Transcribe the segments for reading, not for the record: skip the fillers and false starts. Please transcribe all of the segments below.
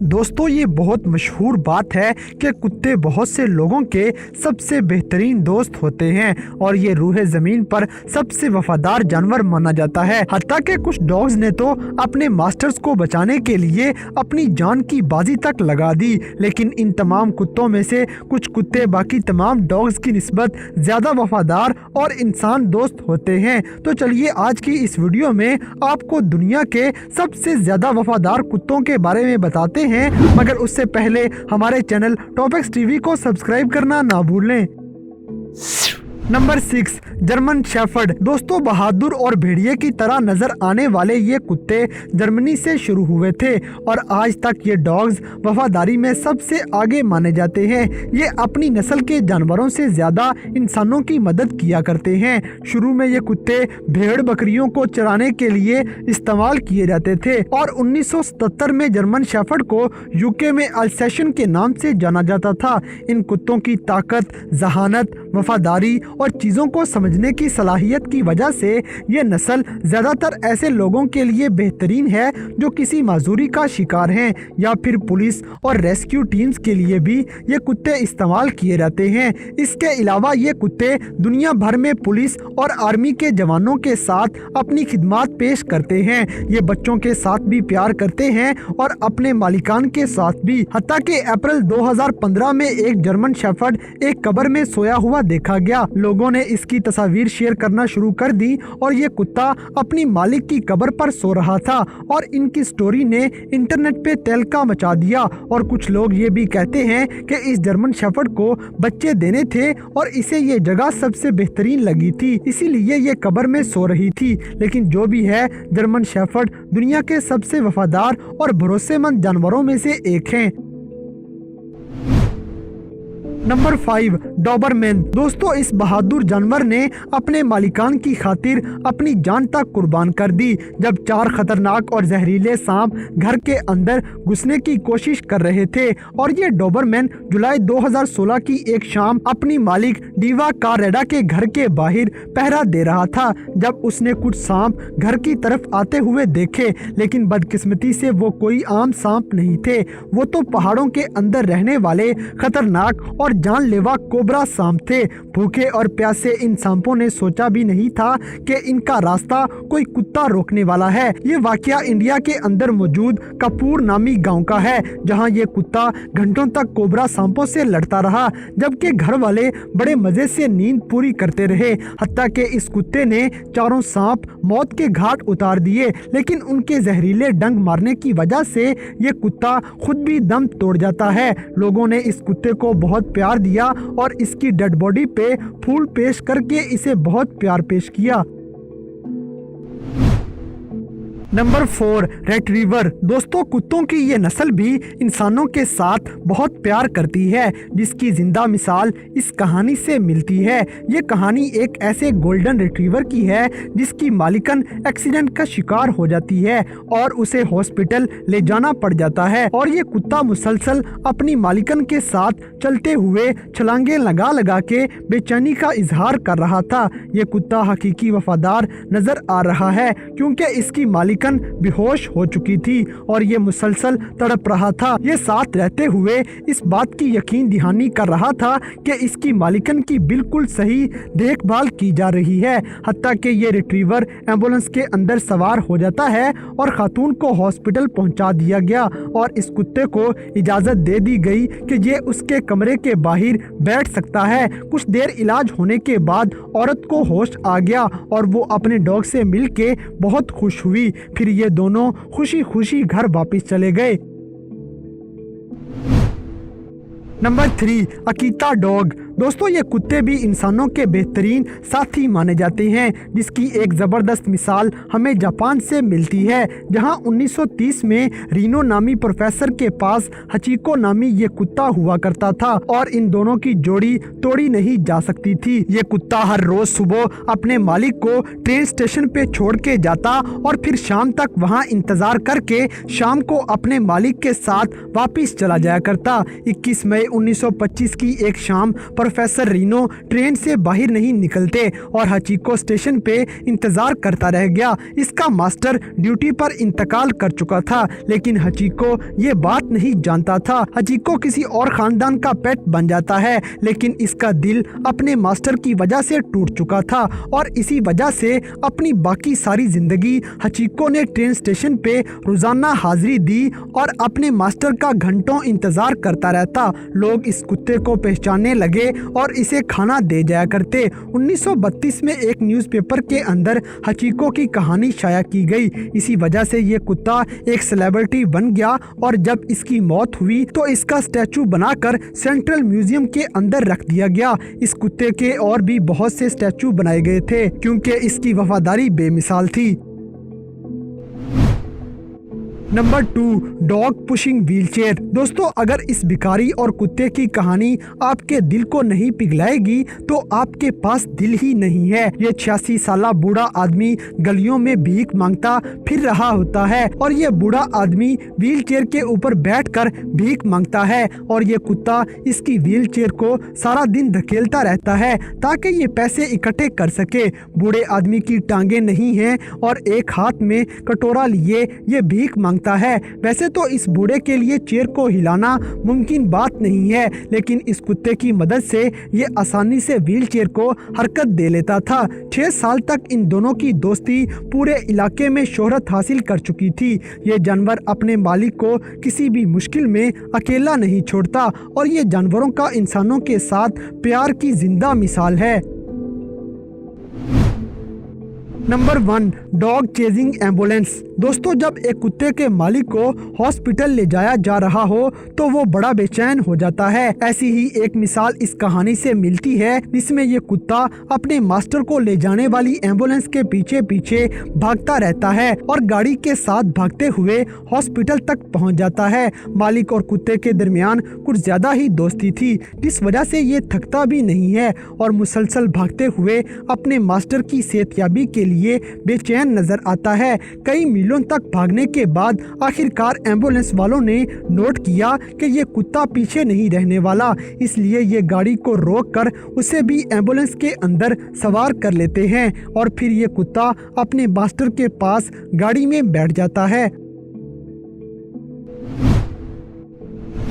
दोस्तों ये बहुत मशहूर बात है कि कुत्ते बहुत से लोगों के सबसे बेहतरीन दोस्त होते हैं और ये रूहे ज़मीन पर सबसे वफादार जानवर माना जाता है। हत्ता कि कुछ डॉग्स ने तो अपने मास्टर्स को बचाने के लिए अपनी जान की बाजी तक लगा दी, लेकिन इन तमाम कुत्तों में से कुछ कुत्ते बाकी तमाम डॉग्स की निस्बत ज़्यादा वफादार और इंसान दोस्त होते हैं। तो चलिए आज की इस वीडियो में आपको दुनिया के सबसे ज़्यादा वफादार कुत्तों के बारे में बताते हैं, मगर उससे पहले हमारे चैनल टॉपिक्स टीवी को सब्सक्राइब करना ना भूलें। Number 6 German shepherd. दोस्तों बहादुर और भेड़िए की तरह नजर आने वाले ये कुत्ते जर्मनी से शुरू हुए थे और आज तक ये डॉग्स वफादारी में सबसे आगे माने जाते हैं। ये अपनी नस्ल के जानवरों से ज्यादा इंसानों की मदद किया करते हैं। शुरू में ये कुत्ते भेड़ बकरियों को चराने के लिए इस्तेमाल किए जाते थे और 1977 में जर्मन शेफर्ड को यूके में अल्सेशन के नाम से जाना जाता था। इन कुत्तों की ताकत, जहानत, वफादारी और चीज़ों को समझने की सलाहियत की वजह से ये नस्ल ज़्यादातर ऐसे लोगों के लिए बेहतरीन है जो किसी माजूरी का शिकार हैं, या फिर पुलिस और रेस्क्यू टीम्स के लिए भी ये कुत्ते इस्तेमाल किए जाते हैं। इसके अलावा ये कुत्ते दुनिया भर में पुलिस और आर्मी के जवानों के साथ अपनी खिदमत पेश करते हैं। ये बच्चों के साथ भी प्यार करते हैं और अपने मालिकान के साथ भी। हत्ता कि अप्रैल 2015 में एक जर्मन शेफर्ड एक कब्र में सोया हुआ देखा गया। लोगों ने इसकी तस्वीर शेयर करना शुरू कर दी और ये कुत्ता अपनी मालिक की कब्र पर सो रहा था और इनकी स्टोरी ने इंटरनेट पे तहलका मचा दिया। और कुछ लोग ये भी कहते हैं कि इस जर्मन शेफर्ड को बच्चे देने थे और इसे ये जगह सबसे बेहतरीन लगी थी, इसीलिए ये कब्र में सो रही थी। लेकिन जो भी है, जर्मन शेफर्ड दुनिया के सबसे वफादार और भरोसेमंद जानवरों में से एक हैं। Number 5 Doberman. दोस्तों इस बहादुर जानवर ने अपने मालिकान की खातिर अपनी जान तक कुर्बान कर दी जब 4 खतरनाक और जहरीले सांप घर के अंदर घुसने की कोशिश कर रहे थे। और ये डॉबरमैन जुलाई 2016 की एक शाम अपनी मालिक डीवा कारेडा के घर के बाहर पहरा दे रहा था जब उसने कुछ सांप घर की तरफ आते हुए देखे, लेकिन बदकिस्मती से वो कोई आम सांप नहीं थे। वो तो पहाड़ों के अंदर रहने वाले खतरनाक और जानलेवा कोबरा सांप थे। भूखे और प्यासे इन सांपों ने सोचा भी नहीं था कि इनका रास्ता कोई कुत्ता रोकने वाला है। ये वाकया इंडिया के अंदर मौजूद कपूर नामी गांव का है, जहां ये कुत्ता घंटों तक कोबरा सांपों से लड़ता रहा, जबकि घर वाले बड़े मजे से नींद पूरी करते रहे। हत्ता कि इस कुत्ते ने चारों सांप मौत के घाट उतार दिए, लेकिन उनके जहरीले डंक मारने की वजह से ये कुत्ता खुद भी दम तोड़ जाता है। लोगों ने इस कुत्ते को बहुत प्यार दिया और इसकी डेड बॉडी पे फूल पेश करके इसे बहुत प्यार पेश किया। Number 4 retriever. दोस्तों कुत्तों की ये नस्ल भी इंसानों के साथ बहुत प्यार करती है, जिसकी जिंदा मिसाल इस कहानी से मिलती है। ये कहानी एक ऐसे गोल्डन रिट्रीवर की है जिसकी मालिकन एक्सीडेंट का शिकार हो जाती है और उसे हॉस्पिटल ले जाना पड़ जाता है। और ये कुत्ता मुसलसल अपनी मालिकन के साथ चलते हुए छलांगे लगा लगा के बेचैनी का इजहार कर रहा था। ये कुत्ता हकीकी वफादार नजर आ रहा है क्योंकि इसकी मालिक बेहोश हो चुकी थी और ये मुसलसल तड़प रहा था। ये साथ रहते हुए इस बात की यकीन दहानी कर रहा था कि इसकी मालिकन की बिल्कुल सही देखभाल की जा रही है। हत्ता कि ये रिट्रीवर एम्बुलेंस के अंदर सवार हो जाता है और खातून को हॉस्पिटल पहुंचा दिया गया और इस कुत्ते को इजाजत दे दी गई कि ये उसके कमरे के बाहर बैठ सकता है। कुछ देर इलाज होने के बाद औरत को होश आ गया और वो अपने डॉग से मिलके बहुत खुश हुई। फिर ये दोनों खुशी खुशी घर वापस चले गए। Number 3 Akita dog. दोस्तों ये कुत्ते भी इंसानों के बेहतरीन साथी माने जाते हैं, जिसकी एक ज़बरदस्त मिसाल हमें जापान से मिलती है, जहां 1930 में रीनो नामी प्रोफेसर के पास हचिको नामी ये कुत्ता हुआ करता था और इन दोनों की जोड़ी तोड़ी नहीं जा सकती थी। ये कुत्ता हर रोज सुबह अपने मालिक को ट्रेन स्टेशन पे छोड़ के जाता और फिर शाम तक वहां इंतजार करके शाम को अपने मालिक के साथ वापिस चला जाया करता। 21 मई 1925 की एक शाम प्रोफेसर रीनो ट्रेन से बाहर नहीं निकलते और हचिको स्टेशन पे इंतजार करता रह गया। इसका मास्टर ड्यूटी पर इंतकाल कर चुका था, लेकिन हचिको ये बात नहीं जानता था। हचिको किसी और खानदान का पेट बन जाता है, लेकिन इसका दिल अपने मास्टर की वजह से टूट चुका था और इसी वजह से अपनी बाकी सारी जिंदगी हचिको ने ट्रेन स्टेशन पे रोजाना हाजिरी दी और अपने मास्टर का घंटों इंतजार करता रहता। लोग इस कुत्ते को पहचानने लगे और इसे खाना दे जाया करते। 1932 में एक न्यूज़पेपर के अंदर हचिको की कहानी शाया की गई। इसी वजह से ये कुत्ता एक सेलिब्रिटी बन गया और जब इसकी मौत हुई तो इसका स्टैचू बनाकर सेंट्रल म्यूजियम के अंदर रख दिया गया। इस कुत्ते के और भी बहुत से स्टैचू बनाए गए थे क्योंकि इसकी वफादारी बेमिसाल थी। Number 2, dog pushing wheelchair. दोस्तों, अगर इस भिखारी और कुत्ते की कहानी आपके दिल को नहीं पिघलाएगी तो आपके पास दिल ही नहीं है। ये 86 साला बूढ़ा आदमी गलियों में भीख मांगता फिर रहा होता है और ये बूढ़ा आदमी व्हीलचेयर के ऊपर बैठकर भीख मांगता है और ये कुत्ता इसकी व्हीलचेयर को सारा दिन धकेलता रहता है ताकि ये पैसे इकट्ठे कर सके। बूढ़े आदमी की टांगे नहीं हैं और एक हाथ में कटोरा लिए ये भीख मांगता है। वैसे तो इस बूढ़े के लिए चेयर को हिलाना मुमकिन बात नहीं है, लेकिन इस कुत्ते की मदद से ये आसानी से व्हील चेयर को हरकत दे लेता था। 6 साल तक इन दोनों की दोस्ती पूरे इलाके में शोहरत हासिल कर चुकी थी। ये जानवर अपने मालिक को किसी भी मुश्किल में अकेला नहीं छोड़ता और ये जानवरों का इंसानों के साथ प्यार की जिंदा मिसाल है। Number 1, dog chasing ambulance. दोस्तों, जब एक कुत्ते के मालिक को हॉस्पिटल ले जाया जा रहा हो तो वो बड़ा बेचैन हो जाता है। ऐसी ही एक मिसाल इस कहानी से मिलती है जिसमें ये कुत्ता अपने मास्टर को ले जाने वाली एम्बुलेंस के पीछे पीछे भागता रहता है और गाड़ी के साथ भागते हुए हॉस्पिटल तक पहुंच जाता है। मालिक और कुत्ते के दरमियान कुछ ज्यादा ही दोस्ती थी, जिस वजह से ये थकता भी नहीं है और मुसलसल भागते हुए अपने मास्टर की सेहतयाबी के लिए बेचैन नजर आता है। कई मीलों तक भागने के बाद आखिरकार एम्बुलेंस वालों ने नोट किया कि ये कुत्ता पीछे नहीं रहने वाला, इसलिए ये गाड़ी को रोककर उसे भी एम्बुलेंस के अंदर सवार कर लेते हैं और फिर ये कुत्ता अपने मास्टर के पास गाड़ी में बैठ जाता है।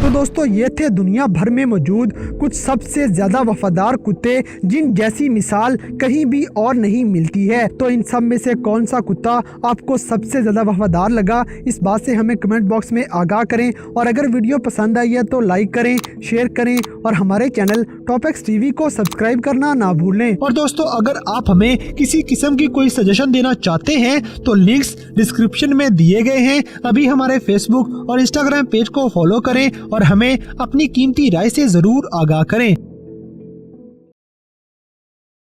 तो दोस्तों, ये थे दुनिया भर में मौजूद कुछ सबसे ज्यादा वफादार कुत्ते जिन जैसी मिसाल कहीं भी और नहीं मिलती है। तो इन सब में से कौन सा कुत्ता आपको सबसे ज्यादा वफादार लगा, इस बात से हमें कमेंट बॉक्स में आगाह करें और अगर वीडियो पसंद आई है तो लाइक करें, शेयर करें और हमारे चैनल टॉप एक्स टीवी को सब्सक्राइब करना ना भूलें। और दोस्तों, अगर आप हमें किसी किस्म की कोई सजेशन देना चाहते हैं तो लिंक्स डिस्क्रिप्शन में दिए गए हैं। अभी हमारे फेसबुक और इंस्टाग्राम पेज को फॉलो करें और हमें अपनी कीमती राय से जरूर आगाह करें।